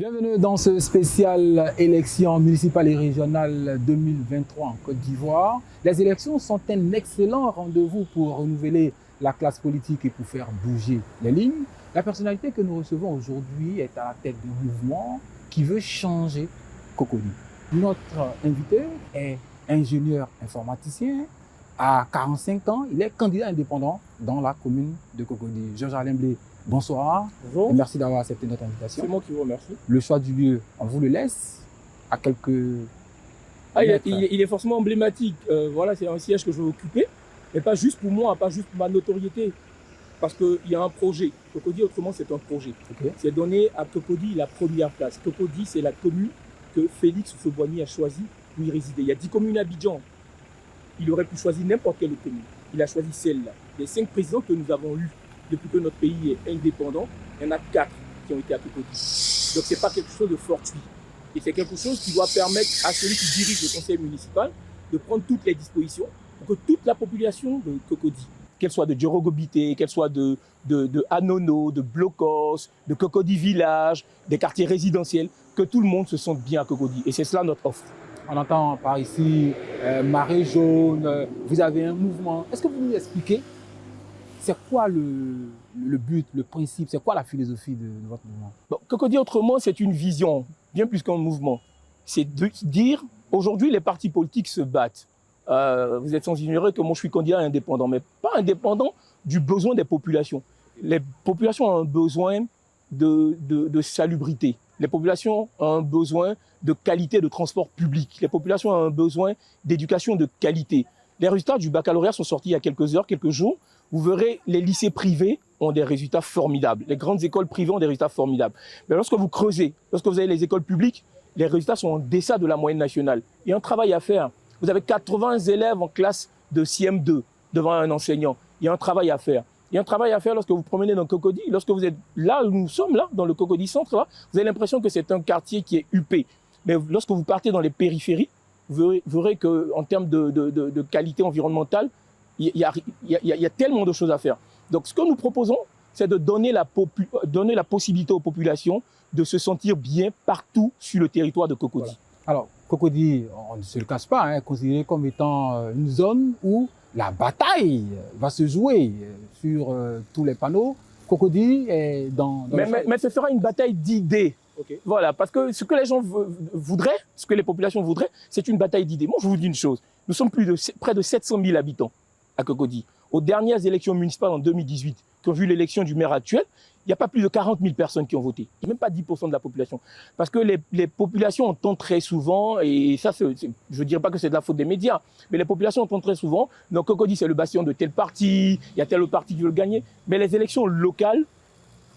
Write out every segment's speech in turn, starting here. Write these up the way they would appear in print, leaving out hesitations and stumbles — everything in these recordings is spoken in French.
Bienvenue dans ce spécial élections municipales et régionales 2023 en Côte d'Ivoire. Les élections sont un excellent rendez-vous pour renouveler la classe politique et pour faire bouger les lignes. La personnalité que nous recevons aujourd'hui est à la tête d'un mouvement qui veut changer Cocody. Notre invité est ingénieur informaticien. À 45 ans, il est candidat indépendant dans la commune de Cocody. Georges-Alain Blé, bonsoir. Bonjour. Et merci d'avoir accepté notre invitation. C'est moi qui vous remercie. Le choix du lieu, on vous le laisse à quelques mètres. Il est forcément emblématique. Voilà, c'est un siège que je vais occuper, mais pas juste pour moi, pas juste pour ma notoriété. Parce qu'il y a un projet. Cocody, autrement, c'est un projet. Okay. C'est donner à Cocody la première place. Cocody, c'est la commune que Félix Houphouët-Boigny a choisi pour y résider. Il y a 10 communes à Abidjan. Il aurait pu choisir n'importe quelle commune. Il a choisi celle-là. Les 5 présidents que nous avons eus depuis que notre pays est indépendant, il y en a 4 qui ont été à Cocody. Donc ce n'est pas quelque chose de fortuit. Et c'est quelque chose qui doit permettre à celui qui dirige le conseil municipal de prendre toutes les dispositions pour que toute la population de Cocody, qu'elle soit de Djorogobité, qu'elle soit de Anono, de Blocos, de Cocody Village, des quartiers résidentiels, que tout le monde se sente bien à Cocody. Et c'est cela notre offre. On entend par ici marée jaune, vous avez un mouvement. Est-ce que vous nous expliquez c'est quoi le but, le principe, c'est quoi la philosophie de votre mouvement? Bon, Cocody autrement, c'est une vision, bien plus qu'un mouvement. C'est de dire, aujourd'hui les partis politiques se battent. Vous êtes sans ignorer que moi je suis candidat indépendant, mais pas indépendant du besoin des populations. Les populations ont un besoin de salubrité. Les populations ont un besoin de qualité de transport public. Les populations ont un besoin d'éducation de qualité. Les résultats du baccalauréat sont sortis il y a quelques heures, quelques jours. Vous verrez, les lycées privés ont des résultats formidables. Les grandes écoles privées ont des résultats formidables. Mais lorsque vous creusez, lorsque vous avez les écoles publiques, les résultats sont en deçà de la moyenne nationale. Il y a un travail à faire. Vous avez 80 élèves en classe de CM2 devant un enseignant. Il y a un travail à faire. Il y a un travail à faire lorsque vous promenez dans Cocody. Lorsque vous êtes là, nous sommes là, dans le Cocody Centre, là, vous avez l'impression que c'est un quartier qui est huppé. Mais lorsque vous partez dans les périphéries, vous verrez qu'en termes de qualité environnementale, il y a tellement de choses à faire. Donc, ce que nous proposons, c'est de donner la possibilité aux populations de se sentir bien partout sur le territoire de Cocody. Voilà. Alors, Cocody, on ne se le cache pas, est considéré comme étant une zone où la bataille va se jouer sur tous les panneaux. Cocody est dans mais ce sera une bataille d'idées. Okay. Voilà, parce que ce que les gens voudraient, ce que les populations voudraient, c'est une bataille d'idées. Moi, je vous dis une chose. Nous sommes près de 700 000 habitants à Cocody. Aux dernières élections municipales en 2018, qui ont vu l'élection du maire actuel, il n'y a pas plus de 40 000 personnes qui ont voté. Il n'y a même pas 10% de la population. Parce que les populations entendent très souvent, et ça, je ne dirais pas que c'est de la faute des médias, mais les populations entendent très souvent, donc Cocody, c'est le bastion de tel parti, il y a tel autre parti qui veut le gagner. Mais les élections locales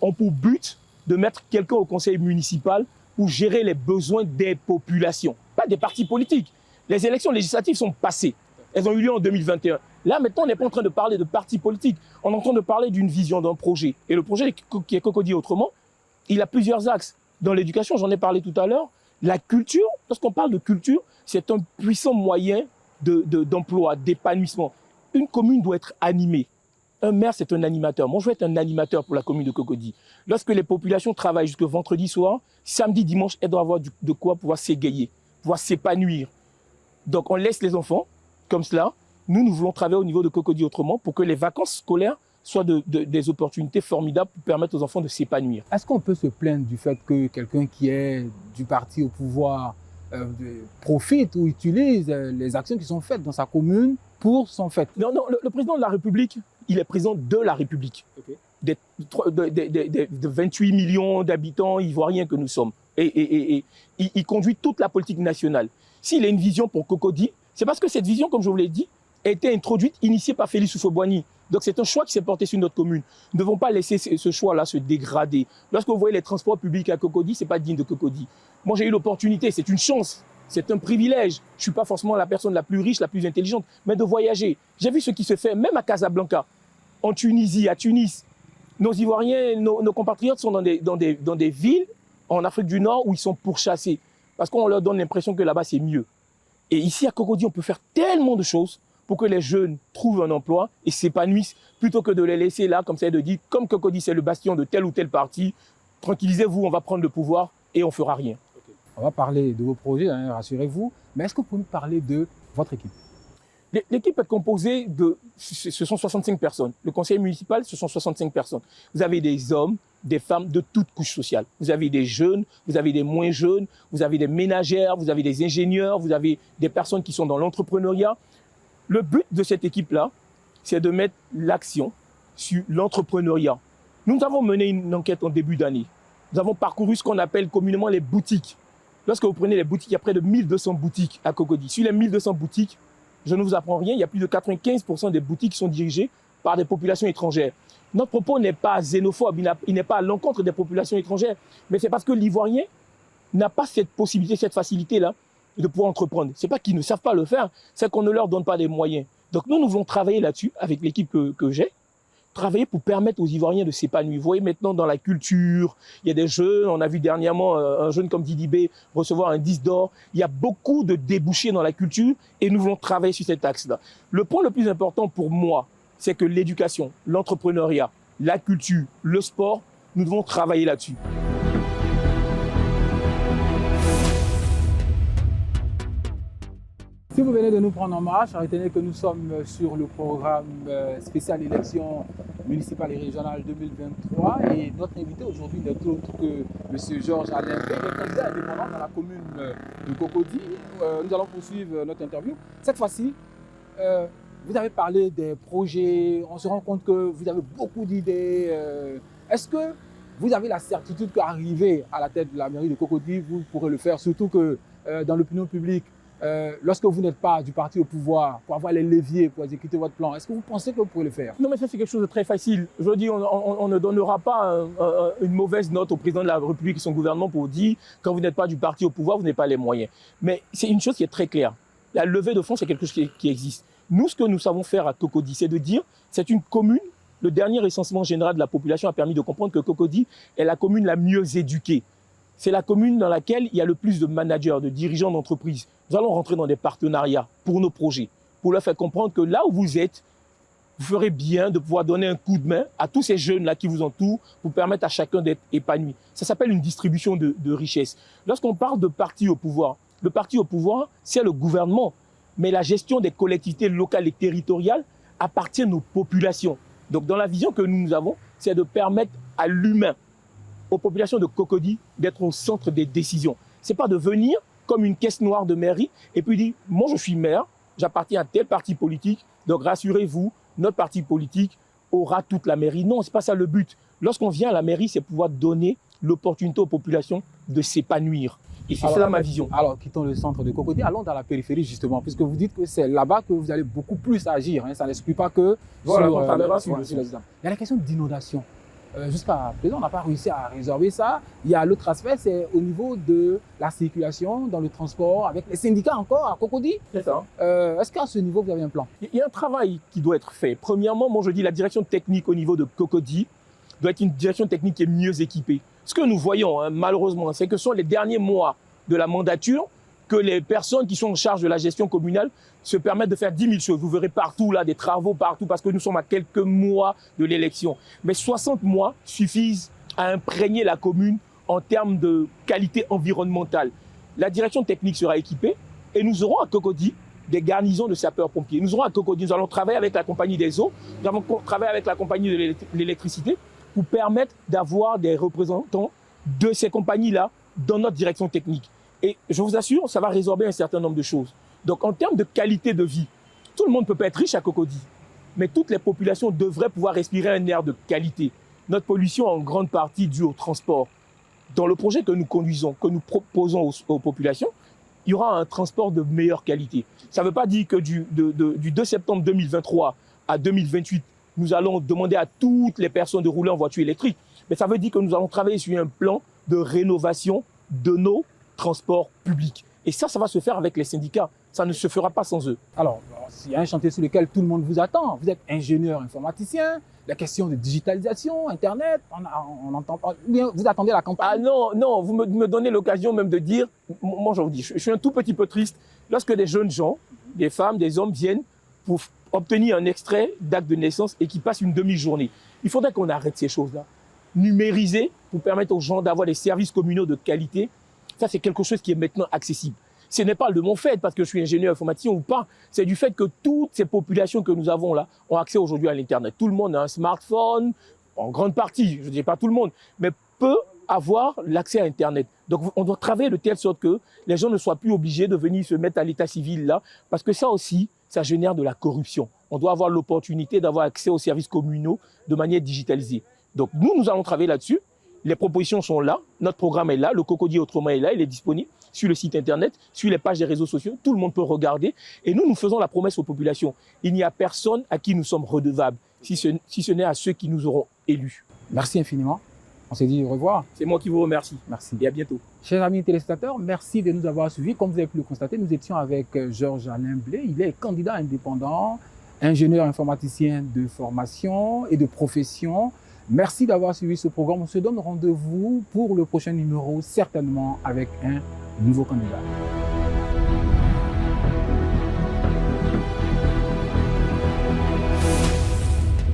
ont pour but de mettre quelqu'un au conseil municipal pour gérer les besoins des populations, pas des partis politiques. Les élections législatives sont passées. Elles ont eu lieu en 2021. Là, maintenant, on n'est pas en train de parler de partis politiques. On est en train de parler d'une vision, d'un projet. Et le projet qui est Cocody autrement, il a plusieurs axes. Dans l'éducation, j'en ai parlé tout à l'heure. La culture, lorsqu'on parle de culture, c'est un puissant moyen d'emploi, d'épanouissement. Une commune doit être animée. Un maire, c'est un animateur. Moi, je veux être un animateur pour la commune de Cocody. Lorsque les populations travaillent jusque vendredi soir, samedi, dimanche, elles doivent avoir de quoi pouvoir s'égayer, pouvoir s'épanouir. Donc, on laisse les enfants comme cela. Nous voulons travailler au niveau de Cocody autrement pour que les vacances scolaires soient des opportunités formidables pour permettre aux enfants de s'épanouir. Est-ce qu'on peut se plaindre du fait que quelqu'un qui est du parti au pouvoir profite ou utilise les actions qui sont faites dans sa commune pour son fait? Non, le président de la République, il est président de la République. Okay. De 28 millions d'habitants ivoiriens que nous sommes. Et il conduit toute la politique nationale. S'il a une vision pour Cocody, c'est parce que cette vision, comme je vous l'ai dit, a été introduite, initiée par Félix Houphouët-Boigny. Donc c'est un choix qui s'est porté sur notre commune. Nous ne devons pas laisser ce choix-là se dégrader. Lorsque vous voyez les transports publics à Cocody, ce n'est pas digne de Cocody. Moi, j'ai eu l'opportunité, c'est une chance, c'est un privilège. Je ne suis pas forcément la personne la plus riche, la plus intelligente, mais de voyager. J'ai vu ce qui se fait, même à Casablanca, en Tunisie, à Tunis. Nos Ivoiriens, nos compatriotes sont dans des villes en Afrique du Nord où ils sont pourchassés. Parce qu'on leur donne l'impression que là-bas, c'est mieux. Et ici, à Cocody, on peut faire tellement de choses pour que les jeunes trouvent un emploi et s'épanouissent, plutôt que de les laisser là, comme ça, et de dire, comme Cocody, c'est le bastion de tel ou tel parti, tranquillisez-vous, on va prendre le pouvoir. et on ne fera rien. On va parler de vos projets, hein, rassurez-vous. Mais est-ce que vous pouvez nous parler de votre équipe? L'équipe est composée ce sont 65 personnes. Le conseil municipal, ce sont 65 personnes. Vous avez des hommes, des femmes de toutes couches sociales. Vous avez des jeunes, vous avez des moins jeunes, vous avez des ménagères, vous avez des ingénieurs, vous avez des personnes qui sont dans l'entrepreneuriat. Le but de cette équipe-là, c'est de mettre l'accent sur l'entrepreneuriat. Nous avons mené une enquête en début d'année. Nous avons parcouru ce qu'on appelle communément les boutiques. Lorsque vous prenez les boutiques, il y a près de 1200 boutiques à Cocody. Sur les 1200 boutiques, je ne vous apprends rien, il y a plus de 95% des boutiques qui sont dirigées par des populations étrangères. Notre propos n'est pas xénophobe, il n'est pas à l'encontre des populations étrangères, mais c'est parce que l'Ivoirien n'a pas cette possibilité, cette facilité-là de pouvoir entreprendre. Ce n'est pas qu'ils ne savent pas le faire, c'est qu'on ne leur donne pas des moyens. Donc nous voulons travailler là-dessus avec l'équipe que j'ai, travailler pour permettre aux Ivoiriens de s'épanouir. Vous voyez maintenant dans la culture, il y a des jeunes, on a vu dernièrement un jeune comme Didi B recevoir un 10 d'or. Il y a beaucoup de débouchés dans la culture et nous voulons travailler sur cet axe-là. Le point le plus important pour moi, c'est que l'éducation, l'entrepreneuriat, la culture, le sport, nous devons travailler là-dessus. Si vous venez de nous prendre en marche, retenez que nous sommes sur le programme spécial élection municipale et régionale 2023 et notre invité aujourd'hui n'est autre que M. Georges Alain Bey, le candidat indépendant dans la commune de Cocody. Nous allons poursuivre notre interview. Cette fois-ci, vous avez parlé des projets, on se rend compte que vous avez beaucoup d'idées. Est-ce que vous avez la certitude qu'arriver à la tête de la mairie de Cocody, vous pourrez le faire, surtout que dans l'opinion publique, lorsque vous n'êtes pas du parti au pouvoir, pour avoir les leviers pour exécuter votre plan, est-ce que vous pensez que vous pourrez le faire? Non, mais ça, c'est quelque chose de très facile. Je veux dire, on ne donnera pas une mauvaise note au président de la République et son gouvernement pour dire quand vous n'êtes pas du parti au pouvoir, vous n'avez pas les moyens. Mais c'est une chose qui est très claire. La levée de fonds, c'est quelque chose qui existe. Nous, ce que nous savons faire à Cocody, c'est de dire c'est une commune. Le dernier recensement général de la population a permis de comprendre que Cocody est la commune la mieux éduquée. C'est la commune dans laquelle il y a le plus de managers, de dirigeants d'entreprise. Nous allons rentrer dans des partenariats pour nos projets, pour leur faire comprendre que là où vous êtes, vous ferez bien de pouvoir donner un coup de main à tous ces jeunes-là qui vous entourent pour permettre à chacun d'être épanoui. Ça s'appelle une distribution de richesses. Lorsqu'on parle de parti au pouvoir, le parti au pouvoir, c'est le gouvernement. Mais la gestion des collectivités locales et territoriales appartient aux populations. Donc dans la vision que nous avons, c'est de permettre à l'humain, aux populations de Cocody, d'être au centre des décisions. Ce n'est pas de venir comme une caisse noire de mairie et puis dire « moi je suis maire, j'appartiens à tel parti politique, donc rassurez-vous, notre parti politique aura toute la mairie ». Non, ce n'est pas ça le but. Lorsqu'on vient à la mairie, c'est pouvoir donner l'opportunité aux populations de s'épanouir. Et c'est ça ma vision. Alors, quittons le centre de Cocody, allons dans la périphérie justement, puisque vous dites que c'est là-bas que vous allez beaucoup plus agir. Hein. Ça n'exclut pas que voilà, sur il y a la question d'inondation. Jusqu'à présent, on n'a pas réussi à résorber ça. Il y a l'autre aspect, c'est au niveau de la circulation, dans le transport, avec les syndicats encore à Cocody. C'est ça. Est-ce qu'à ce niveau, vous avez un plan? Il y a un travail qui doit être fait. Premièrement, moi je dis la direction technique au niveau de Cocody doit être une direction technique qui est mieux équipée. Ce que nous voyons, hein, malheureusement, c'est que ce sont les derniers mois de la mandature que les personnes qui sont en charge de la gestion communale se permettent de faire 10 000 choses. Vous verrez partout là des travaux partout parce que nous sommes à quelques mois de l'élection. Mais 60 mois suffisent à imprégner la commune en termes de qualité environnementale. La direction technique sera équipée et nous aurons à Cocody des garnisons de sapeurs-pompiers. Nous aurons à Cocody, nous allons travailler avec la compagnie des eaux, nous allons travailler avec la compagnie de l'électricité pour permettre d'avoir des représentants de ces compagnies-là dans notre direction technique. Et je vous assure, ça va résorber un certain nombre de choses. Donc, en termes de qualité de vie, tout le monde ne peut pas être riche à Cocody, mais toutes les populations devraient pouvoir respirer un air de qualité. Notre pollution est en grande partie due au transport. Dans le projet que nous conduisons, que nous proposons aux populations, il y aura un transport de meilleure qualité. Ça ne veut pas dire que du 2 septembre 2023 à 2028, nous allons demander à toutes les personnes de rouler en voiture électrique, mais ça veut dire que nous allons travailler sur un plan de rénovation de nos transports publics. Et ça va se faire avec les syndicats. Ça ne se fera pas sans eux. Alors, il y a un chantier sur lequel tout le monde vous attend. Vous êtes ingénieur informaticien, la question de digitalisation, Internet, on entend pas. Vous attendez la campagne? Ah non, non, vous me donnez l'occasion même de dire, moi je vous dis, je suis un tout petit peu triste lorsque des jeunes gens, des femmes, des hommes viennent pour obtenir un extrait d'acte de naissance et qui passent une demi-journée. Il faudrait qu'on arrête ces choses-là. Numériser pour permettre aux gens d'avoir des services communaux de qualité, ça c'est quelque chose qui est maintenant accessible. Ce n'est pas de mon fait parce que je suis ingénieur informaticien ou pas, c'est du fait que toutes ces populations que nous avons là ont accès aujourd'hui à l'Internet. Tout le monde a un smartphone, en grande partie, je ne dis pas tout le monde, mais peut avoir l'accès à Internet. Donc on doit travailler de telle sorte que les gens ne soient plus obligés de venir se mettre à l'état civil là, parce que ça aussi, ça génère de la corruption. On doit avoir l'opportunité d'avoir accès aux services communaux de manière digitalisée. Donc nous allons travailler là-dessus. Les propositions sont là, notre programme est là, le Cocody Autrement est là, il est disponible sur le site internet, sur les pages des réseaux sociaux, tout le monde peut regarder. Et nous faisons la promesse aux populations. Il n'y a personne à qui nous sommes redevables, si ce n'est à ceux qui nous auront élus. Merci infiniment. On se dit au revoir. C'est moi qui vous remercie. Merci. Et à bientôt. Chers amis téléspectateurs, merci de nous avoir suivis. Comme vous avez pu le constater, nous étions avec Georges-Alain Blé. Il est candidat indépendant, ingénieur informaticien de formation et de profession. Merci d'avoir suivi ce programme. On se donne rendez-vous pour le prochain numéro, certainement avec un nouveau candidat.